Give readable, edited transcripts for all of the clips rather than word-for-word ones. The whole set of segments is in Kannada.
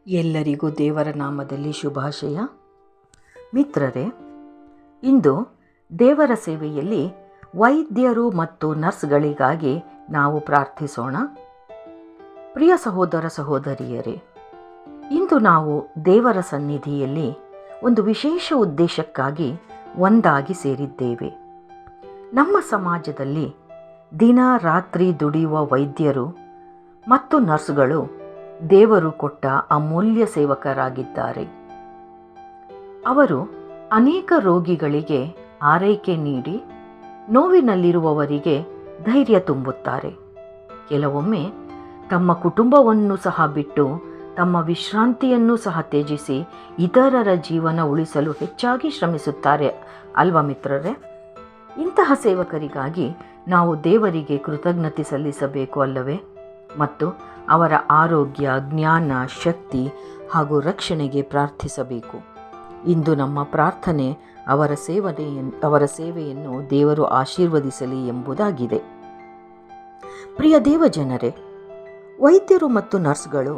ಎಲ್ಲರಿಗೂ ದೇವರ ನಾಮದಲ್ಲಿ ಶುಭಾಶಯ. ಮಿತ್ರರೇ, ಇಂದು ದೇವರ ಸೇವೆಯಲ್ಲಿ ವೈದ್ಯರು ಮತ್ತು ನರ್ಸ್ಗಳಿಗಾಗಿ ನಾವು ಪ್ರಾರ್ಥಿಸೋಣ. ಪ್ರಿಯ ಸಹೋದರ ಸಹೋದರಿಯರೇ, ಇಂದು ನಾವು ದೇವರ ಸನ್ನಿಧಿಯಲ್ಲಿ ಒಂದು ವಿಶೇಷ ಉದ್ದೇಶಕ್ಕಾಗಿ ಒಂದಾಗಿ ಸೇರಿದ್ದೇವೆ. ನಮ್ಮ ಸಮಾಜದಲ್ಲಿ ದಿನ ರಾತ್ರಿ ದುಡಿಯುವ ವೈದ್ಯರು ಮತ್ತು ನರ್ಸ್ಗಳು ದೇವರು ಕೊಟ್ಟ ಅಮೂಲ್ಯ ಸೇವಕರಾಗಿದ್ದಾರೆ. ಅವರು ಅನೇಕ ರೋಗಿಗಳಿಗೆ ಆರೈಕೆ ನೀಡಿ ನೋವಿನಲ್ಲಿರುವವರಿಗೆ ಧೈರ್ಯ ತುಂಬುತ್ತಾರೆ. ಕೆಲವೊಮ್ಮೆ ತಮ್ಮ ಕುಟುಂಬವನ್ನು ಸಹ ಬಿಟ್ಟು ತಮ್ಮ ವಿಶ್ರಾಂತಿಯನ್ನು ಸಹ ತ್ಯಜಿಸಿ ಇತರರ ಜೀವನ ಉಳಿಸಲು ಹೆಚ್ಚಾಗಿ ಶ್ರಮಿಸುತ್ತಾರೆ ಅಲ್ವಾ ಮಿತ್ರರೇ? ಇಂತಹ ಸೇವಕರಿಗಾಗಿ ನಾವು ದೇವರಿಗೆ ಕೃತಜ್ಞತೆ ಸಲ್ಲಿಸಬೇಕು ಅಲ್ಲವೇ? ಮತ್ತು ಅವರ ಆರೋಗ್ಯ, ಜ್ಞಾನ, ಶಕ್ತಿ ಹಾಗೂ ರಕ್ಷಣೆಗೆ ಪ್ರಾರ್ಥಿಸಬೇಕು. ಇಂದು ನಮ್ಮ ಪ್ರಾರ್ಥನೆ ಅವರ ಸೇವೆಯನ್ನು ದೇವರು ಆಶೀರ್ವದಿಸಲಿ ಎಂಬುದಾಗಿದೆ. ಪ್ರಿಯ ದೇವಜನರೇ, ವೈದ್ಯರು ಮತ್ತು ನರ್ಸ್ಗಳು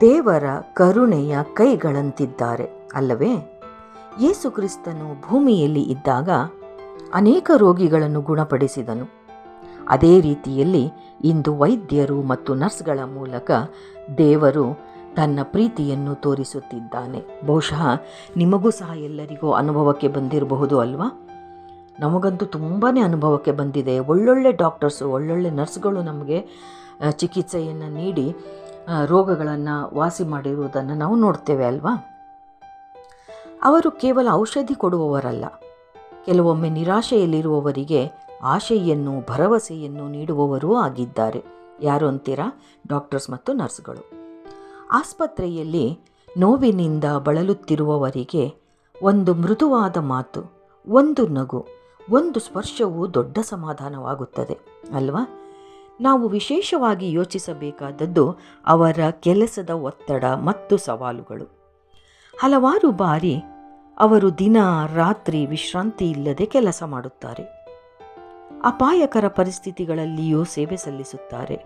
ದೇವರ ಕರುಣೆಯ ಕೈಗಳಂತಿದ್ದಾರೆ ಅಲ್ಲವೇ? ಯೇಸು ಕ್ರಿಸ್ತನು ಭೂಮಿಯಲ್ಲಿ ಇದ್ದಾಗ ಅನೇಕ ರೋಗಿಗಳನ್ನು ಗುಣಪಡಿಸಿದನು. ಅದೇ ರೀತಿಯಲ್ಲಿ ಇಂದು ವೈದ್ಯರು ಮತ್ತು ನರ್ಸ್ಗಳ ಮೂಲಕ ದೇವರು ತನ್ನ ಪ್ರೀತಿಯನ್ನು ತೋರಿಸುತ್ತಿದ್ದಾನೆ. ಬಹುಶಃ ನಿಮಗೂ ಸಹ ಎಲ್ಲರಿಗೂ ಅನುಭವಕ್ಕೆ ಬಂದಿರಬಹುದು ಅಲ್ವಾ? ನಮಗಂತೂ ತುಂಬಾ ಅನುಭವಕ್ಕೆ ಬಂದಿದೆ. ಒಳ್ಳೊಳ್ಳೆ ಡಾಕ್ಟರ್ಸು, ಒಳ್ಳೊಳ್ಳೆ ನರ್ಸ್ಗಳು ನಮಗೆ ಚಿಕಿತ್ಸೆಯನ್ನು ನೀಡಿ ರೋಗಗಳನ್ನು ವಾಸಿ ಮಾಡಿರುವುದನ್ನು ನಾವು ನೋಡ್ತೇವೆ ಅಲ್ವಾ? ಅವರು ಕೇವಲ ಔಷಧಿ ಕೊಡುವವರಲ್ಲ, ಕೆಲವೊಮ್ಮೆ ನಿರಾಶೆಯಲ್ಲಿರುವವರಿಗೆ ಆಶೆಯನ್ನು, ಭರವಸೆಯನ್ನು ನೀಡುವವರೂ ಆಗಿದ್ದಾರೆ. ಯಾರು ಅಂತೀರಾ? ಡಾಕ್ಟರ್ಸ್ ಮತ್ತು ನರ್ಸ್ಗಳು. ಆಸ್ಪತ್ರೆಯಲ್ಲಿ ನೋವಿನಿಂದ ಬಳಲುತ್ತಿರುವವರಿಗೆ ಒಂದು ಮೃದುವಾದ ಮಾತು, ಒಂದು ನಗು, ಒಂದು ಸ್ಪರ್ಶವು ದೊಡ್ಡ ಸಮಾಧಾನವಾಗುತ್ತದೆ ಅಲ್ವಾ? ನಾವು ವಿಶೇಷವಾಗಿ ಯೋಚಿಸಬೇಕಾದದ್ದು ಅವರ ಕೆಲಸದ ಒತ್ತಡ ಮತ್ತು ಸವಾಲುಗಳು. ಹಲವಾರು ಬಾರಿ ಅವರು ದಿನ ರಾತ್ರಿ ವಿಶ್ರಾಂತಿ ಇಲ್ಲದೆ ಕೆಲಸ ಮಾಡುತ್ತಾರೆ. ಅಪಾಯಕರ ಪರಿಸ್ಥಿತಿಗಳಲ್ಲಿಯೂ ಸೇವೆ ಸಲ್ಲಿಸುತ್ತಾರೆ.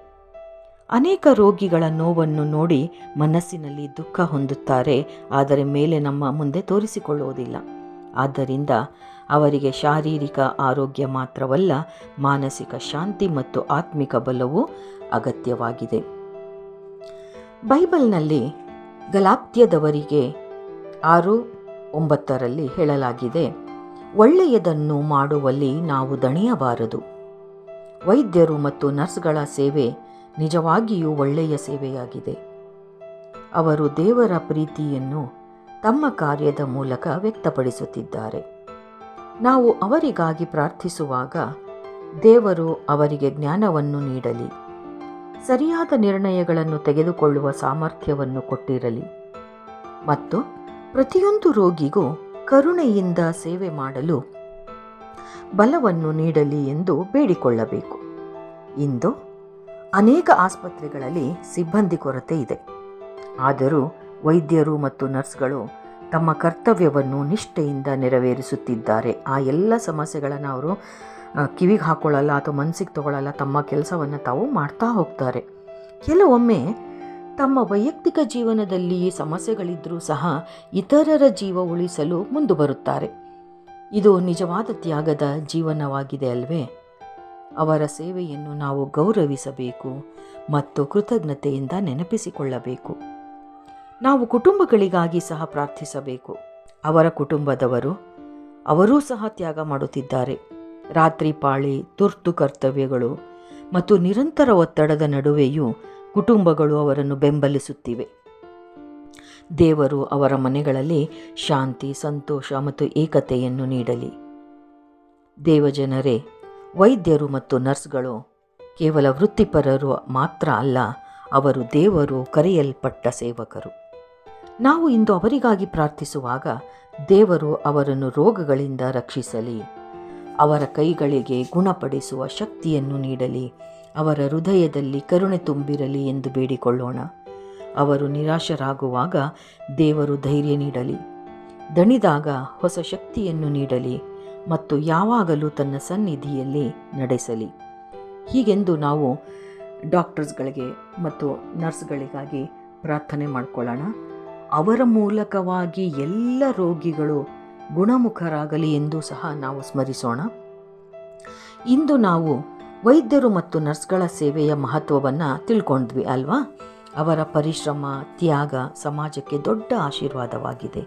ಅನೇಕ ರೋಗಿಗಳ ನೋವನ್ನು ನೋಡಿ ಮನಸ್ಸಿನಲ್ಲಿ ದುಃಖ ಹೊಂದುತ್ತಾರೆ, ಆದರೆ ಮೇಲೆ ನಮ್ಮ ಮುಂದೆ ತೋರಿಸಿಕೊಳ್ಳುವುದಿಲ್ಲ. ಆದ್ದರಿಂದ ಅವರಿಗೆ ಶಾರೀರಿಕ ಆರೋಗ್ಯ ಮಾತ್ರವಲ್ಲ, ಮಾನಸಿಕ ಶಾಂತಿ ಮತ್ತು ಆತ್ಮಿಕ ಬಲವೂ ಅಗತ್ಯವಾಗಿದೆ. ಬೈಬಲ್ನಲ್ಲಿ ಗಲಾತ್ಯದವರಿಗೆ 6:9 ಹೇಳಲಾಗಿದೆ, ಒಳ್ಳೆಯದನ್ನು ಮಾಡುವಲ್ಲಿ ನಾವು ದಣಿಯಬಾರದು. ವೈದ್ಯರು ಮತ್ತು ನರ್ಸ್ಗಳ ಸೇವೆ ನಿಜವಾಗಿಯೂ ಒಳ್ಳೆಯ ಸೇವೆಯಾಗಿದೆ. ಅವರು ದೇವರ ಪ್ರೀತಿಯನ್ನು ತಮ್ಮ ಕಾರ್ಯದ ಮೂಲಕ ವ್ಯಕ್ತಪಡಿಸುತ್ತಿದ್ದಾರೆ. ನಾವು ಅವರಿಗಾಗಿ ಪ್ರಾರ್ಥಿಸುವಾಗ ದೇವರು ಅವರಿಗೆ ಜ್ಞಾನವನ್ನು ನೀಡಲಿ, ಸರಿಯಾದ ನಿರ್ಣಯಗಳನ್ನು ತೆಗೆದುಕೊಳ್ಳುವ ಸಾಮರ್ಥ್ಯವನ್ನು ಕೊಟ್ಟಿರಲಿ ಮತ್ತು ಪ್ರತಿಯೊಂದು ರೋಗಿಗೂ ಕರುಣೆಯಿಂದ ಸೇವೆ ಮಾಡಲು ಬಲವನ್ನು ನೀಡಲಿ ಎಂದು ಬೇಡಿಕೊಳ್ಳಬೇಕು. ಇಂದು ಅನೇಕ ಆಸ್ಪತ್ರೆಗಳಲ್ಲಿ ಸಿಬ್ಬಂದಿ ಕೊರತೆ ಇದೆ. ಆದರೂ ವೈದ್ಯರು ಮತ್ತು ನರ್ಸ್ಗಳು ತಮ್ಮ ಕರ್ತವ್ಯವನ್ನು ನಿಷ್ಠೆಯಿಂದ ನೆರವೇರಿಸುತ್ತಿದ್ದಾರೆ. ಆ ಎಲ್ಲ ಸಮಸ್ಯೆಗಳನ್ನು ಅವರು ಕಿವಿಗೆ ಹಾಕೊಳ್ಳಲ್ಲ ಅಥವಾ ಮನಸ್ಸಿಗೆ ತಗೊಳ್ಳಲ್ಲ. ತಮ್ಮ ಕೆಲಸವನ್ನು ತಾವು ಮಾಡ್ತಾ ಹೋಗ್ತಾರೆ. ಕೆಲವೊಮ್ಮೆ ತಮ್ಮ ವೈಯಕ್ತಿಕ ಜೀವನದಲ್ಲಿ ಸಮಸ್ಯೆಗಳಿದ್ದರೂ ಸಹ ಇತರರ ಜೀವ ಉಳಿಸಲು ಮುಂದೆ ಬರುತ್ತಾರೆ. ಇದು ನಿಜವಾದ ತ್ಯಾಗದ ಜೀವನವಾಗಿದೆ ಅಲ್ವೇ? ಅವರ ಸೇವೆಯನ್ನು ನಾವು ಗೌರವಿಸಬೇಕು ಮತ್ತು ಕೃತಜ್ಞತೆಯಿಂದ ನೆನಪಿಸಿಕೊಳ್ಳಬೇಕು. ನಾವು ಕುಟುಂಬಗಳಿಗಾಗಿ ಸಹ ಪ್ರಾರ್ಥಿಸಬೇಕು. ಅವರ ಕುಟುಂಬದವರು, ಅವರೂ ಸಹ ತ್ಯಾಗ ಮಾಡುತ್ತಿದ್ದಾರೆ. ರಾತ್ರಿ ಪಾಳಿ, ತುರ್ತು ಕರ್ತವ್ಯಗಳು ಮತ್ತು ನಿರಂತರ ಒತ್ತಡದ ನಡುವೆಯೂ ಕುಟುಂಬಗಳು ಅವರನ್ನು ಬೆಂಬಲಿಸುತ್ತಿವೆ. ದೇವರು ಅವರ ಮನೆಗಳಲ್ಲಿ ಶಾಂತಿ, ಸಂತೋಷ ಮತ್ತು ಏಕತೆಯನ್ನು ನೀಡಲಿ. ದೇವಜನರೇ, ವೈದ್ಯರು ಮತ್ತು ನರ್ಸ್ಗಳು ಕೇವಲ ವೃತ್ತಿಪರರು ಮಾತ್ರ ಅಲ್ಲ, ಅವರು ದೇವರು ಕರೆಯಲ್ಪಟ್ಟ ಸೇವಕರು. ನಾವು ಇಂದು ಅವರಿಗಾಗಿ ಪ್ರಾರ್ಥಿಸುವಾಗ ದೇವರು ಅವರನ್ನು ರೋಗಗಳಿಂದ ರಕ್ಷಿಸಲಿ, ಅವರ ಕೈಗಳಿಗೆ ಗುಣಪಡಿಸುವ ಶಕ್ತಿಯನ್ನು ನೀಡಲಿ, ಅವರ ಹೃದಯದಲ್ಲಿ ಕರುಣೆ ತುಂಬಿರಲಿ ಎಂದು ಬೇಡಿಕೊಳ್ಳೋಣ. ಅವರು ನಿರಾಶರಾಗುವಾಗ ದೇವರು ಧೈರ್ಯ ನೀಡಲಿ, ದಣಿದಾಗ ಹೊಸ ಶಕ್ತಿಯನ್ನು ನೀಡಲಿ ಮತ್ತು ಯಾವಾಗಲೂ ತನ್ನ ಸನ್ನಿಧಿಯಲ್ಲಿ ನಡೆಸಲಿ. ಹೀಗೆಂದು ನಾವು ಡಾಕ್ಟರ್ಸ್ಗಳಿಗೆ ಮತ್ತು ನರ್ಸ್ಗಳಿಗಾಗಿ ಪ್ರಾರ್ಥನೆ ಮಾಡ್ಕೊಳ್ಳೋಣ. ಅವರ ಮೂಲಕವಾಗಿ ಎಲ್ಲ ರೋಗಿಗಳು ಗುಣಮುಖರಾಗಲಿ ಎಂದು ಸಹ ನಾವು ಸ್ಮರಿಸೋಣ. ಇಂದು ನಾವು ವೈದ್ಯರು ಮತ್ತು ನರ್ಸ್ಗಳ ಸೇವೆಯ ಮಹತ್ವವನ್ನು ತಿಳ್ಕೊಂಡ್ವಿ ಅಲ್ವಾ? ಅವರ ಪರಿಶ್ರಮ, ತ್ಯಾಗ ಸಮಾಜಕ್ಕೆ ದೊಡ್ಡ ಆಶೀರ್ವಾದವಾಗಿದೆ.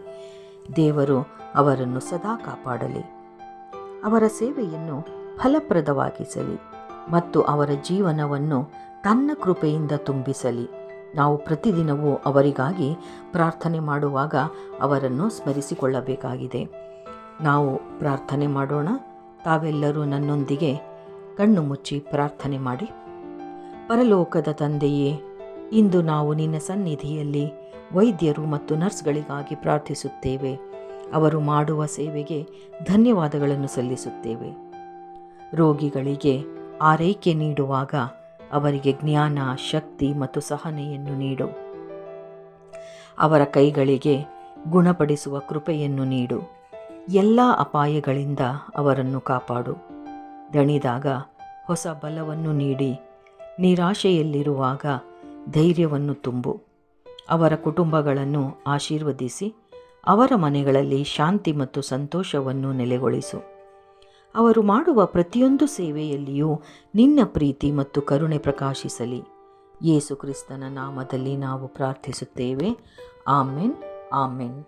ದೇವರು ಅವರನ್ನು ಸದಾ ಕಾಪಾಡಲಿ, ಅವರ ಸೇವೆಯನ್ನು ಫಲಪ್ರದವಾಗಿಸಲಿ ಮತ್ತು ಅವರ ಜೀವನವನ್ನು ತನ್ನ ಕೃಪೆಯಿಂದ ತುಂಬಿಸಲಿ. ನಾವು ಪ್ರತಿದಿನವೂ ಅವರಿಗಾಗಿ ಪ್ರಾರ್ಥನೆ ಮಾಡುವಾಗ ಅವರನ್ನು ಸ್ಮರಿಸಿಕೊಳ್ಳಬೇಕಾಗಿದೆ. ನಾವು ಪ್ರಾರ್ಥನೆ ಮಾಡೋಣ. ತಾವೆಲ್ಲರೂ ನನ್ನೊಂದಿಗೆ ಕಣ್ಣು ಮುಚ್ಚಿ ಪ್ರಾರ್ಥನೆ ಮಾಡಿ. ಪರಲೋಕದ ತಂದೆಯೇ, ಇಂದು ನಾವು ನಿನ್ನ ಸನ್ನಿಧಿಯಲ್ಲಿ ವೈದ್ಯರು ಮತ್ತು ನರ್ಸ್ಗಳಿಗಾಗಿ ಪ್ರಾರ್ಥಿಸುತ್ತೇವೆ. ಅವರು ಮಾಡುವ ಸೇವೆಗೆ ಧನ್ಯವಾದಗಳನ್ನು ಸಲ್ಲಿಸುತ್ತೇವೆ. ರೋಗಿಗಳಿಗೆ ಆರೈಕೆ ನೀಡುವಾಗ ಅವರಿಗೆ ಜ್ಞಾನ, ಶಕ್ತಿ ಮತ್ತು ಸಹನೆಯನ್ನು ನೀಡು. ಅವರ ಕೈಗಳಿಗೆ ಗುಣಪಡಿಸುವ ಕೃಪೆಯನ್ನು ನೀಡು. ಎಲ್ಲ ಅಪಾಯಗಳಿಂದ ಅವರನ್ನು ಕಾಪಾಡು. ದಣಿದಾಗ ಹೊಸ ಬಲವನ್ನು ನೀಡಿ, ನಿರಾಶೆಯಲ್ಲಿರುವಾಗ ಧೈರ್ಯವನ್ನು ತುಂಬು. ಅವರ ಕುಟುಂಬಗಳನ್ನು ಆಶೀರ್ವದಿಸಿ, ಅವರ ಮನೆಗಳಲ್ಲಿ ಶಾಂತಿ ಮತ್ತು ಸಂತೋಷವನ್ನು ನೆಲೆಗೊಳಿಸು. ಅವರು ಮಾಡುವ ಪ್ರತಿಯೊಂದು ಸೇವೆಯಲ್ಲಿಯೂ ನಿನ್ನ ಪ್ರೀತಿ ಮತ್ತು ಕರುಣೆ ಪ್ರಕಾಶಿಸಲಿ. ಯೇಸು ಕ್ರಿಸ್ತನ ನಾಮದಲ್ಲಿ ನಾವು ಪ್ರಾರ್ಥಿಸುತ್ತೇವೆ. Amen, amen.